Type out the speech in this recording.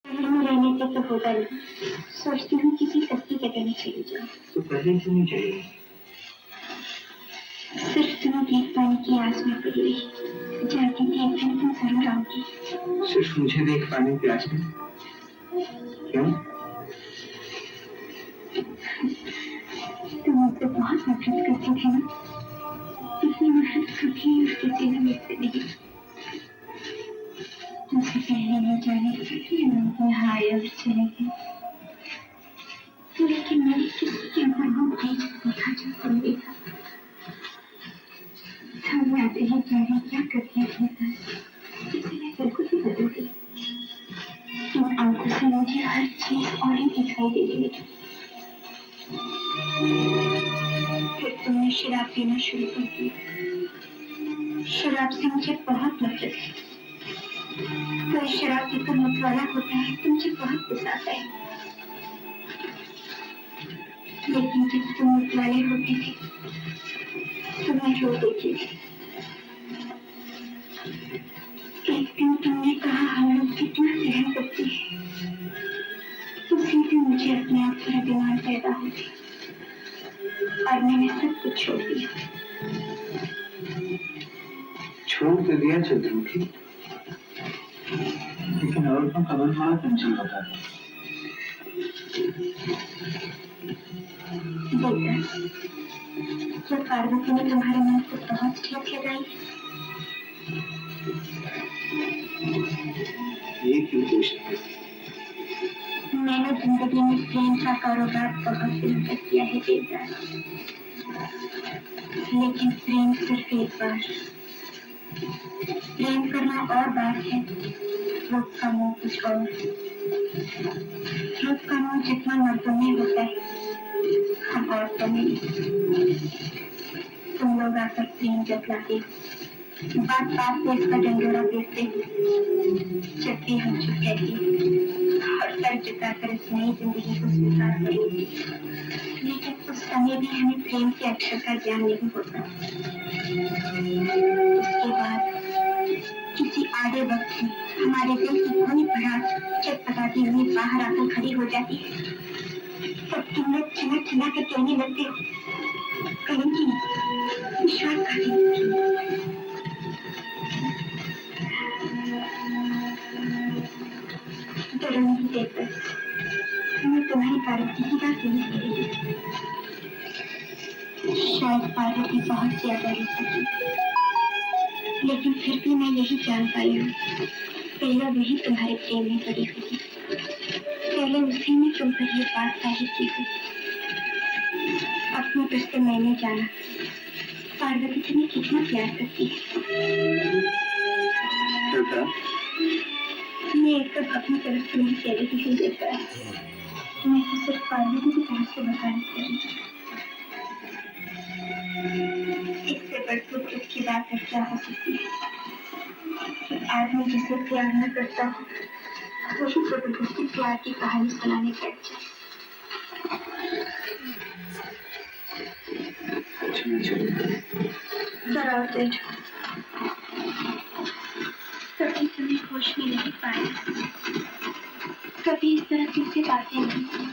शहर में रहने से तो होता नहीं। सोचती हूँ किसी सस्ती जगह में चली जाऊँ। तो पहले क्यों नहीं चाहिए? सिर्फ तुम्हें देख पाने की आस में पड़ी रही। चाहती थी एक दिन तुम जरूर आओगी। सिर्फ मुझे देख पाने की आस में? क्यों? तुम मुझसे बहुत नफरत करते थे ना, इसलिए नफरत कभी उसके सिवा मुझसे नहीं। मुझसे पहले न जाने मैं हाय और चले गए, लेकिन मैंने किसी के आंखों तेज देखा जो तुम देखा। सामने आते ही जाने क्या करते थे इसलिए बिल्कुल ही बदल गई। इन आंखों से मुझे हर चीज और ही दिखाई देने लगी। फिर तुमने शराब पीना शुरू कर दिया। शराब से मुझे बहुत नफरत है। कोई शराब पीकर मतवाला होता है तो मुझे बहुत गुस्सा आता है। लेकिन जब तुम मतवाले होते थे तो मैं रो देती थी। एक दिन तुमने कहा हम लोग कितना सहन करते हैं, उसी दिन मुझे अपने आप पर अभिमान पैदा हो गया और मैंने सब कुछ छोड़ दिया। छोड़ तो दिया चंद्रमुखी, लेकिन औरतों का मन बड़ा चंचल होता है। बेटा, क्या पार्वती ने तुम्हारे मन को बहुत ठेस लगाई? ये क्यों पूछते? मैंने जिंदगी में प्रेम का कारोबार बहुत दिन तक किया है बेटा, लेकिन प्रेम सिर्फ एक बार। प्रेम करना और बात है, रूप का मुंह कुछ और। रूप का मुंह जितना मर्दों में होता है हम औरतों में नहीं। तुम लोग आकर प्रेम जतलाते, बात बात पे इसका डंडोरा पीटते, जब भी हम चुप रहती और सर झुकाकर इस नई जिंदगी को स्वीकार करेंगे। लेकिन उस समय भी हमें प्रेम के अक्षर का ज्ञान नहीं होता। उसके बाद किसी आधे वक्त में हमारे दिल की कोई भड़ास चटपटाती हुई बाहर आकर खड़ी हो जाती है। तब तुम लोग चिल्ला चिल्ला कर कहने लगते हो, करेंगी विश्वास करेंगी। डरो नहीं देकर, मैं तुम्हारी पार्वती की बात नहीं करेगी। शायद पार्वती बहुत ज्यादा रूठी थी, लेकिन फिर भी मैं यही जान पाई हूँ, पहले वही तुम्हारे प्रेम में पड़ी थी। पहले उसी ने तुम पर ये बात साबित की थी। अपने पर से मैंने जाना पार्वती तुम्हें कितना प्यार करती है। मैं एक तक अपनी तरफ से नहीं कह रही थी देखा है, मैं तो सिर्फ पार्वती की तरफ से बताने कर रही थी। इससे बढ़कर दुख की बात है क्या हो सकती है। आदमी जिसे प्यार न करता हो वही जबरदस्ती प्यार की कहानी सुनाने बैठ जाए। जरा बैठ, कभी तुम्हें होश में नहीं पाया, कभी इस तरह तुमसे बातें नहीं,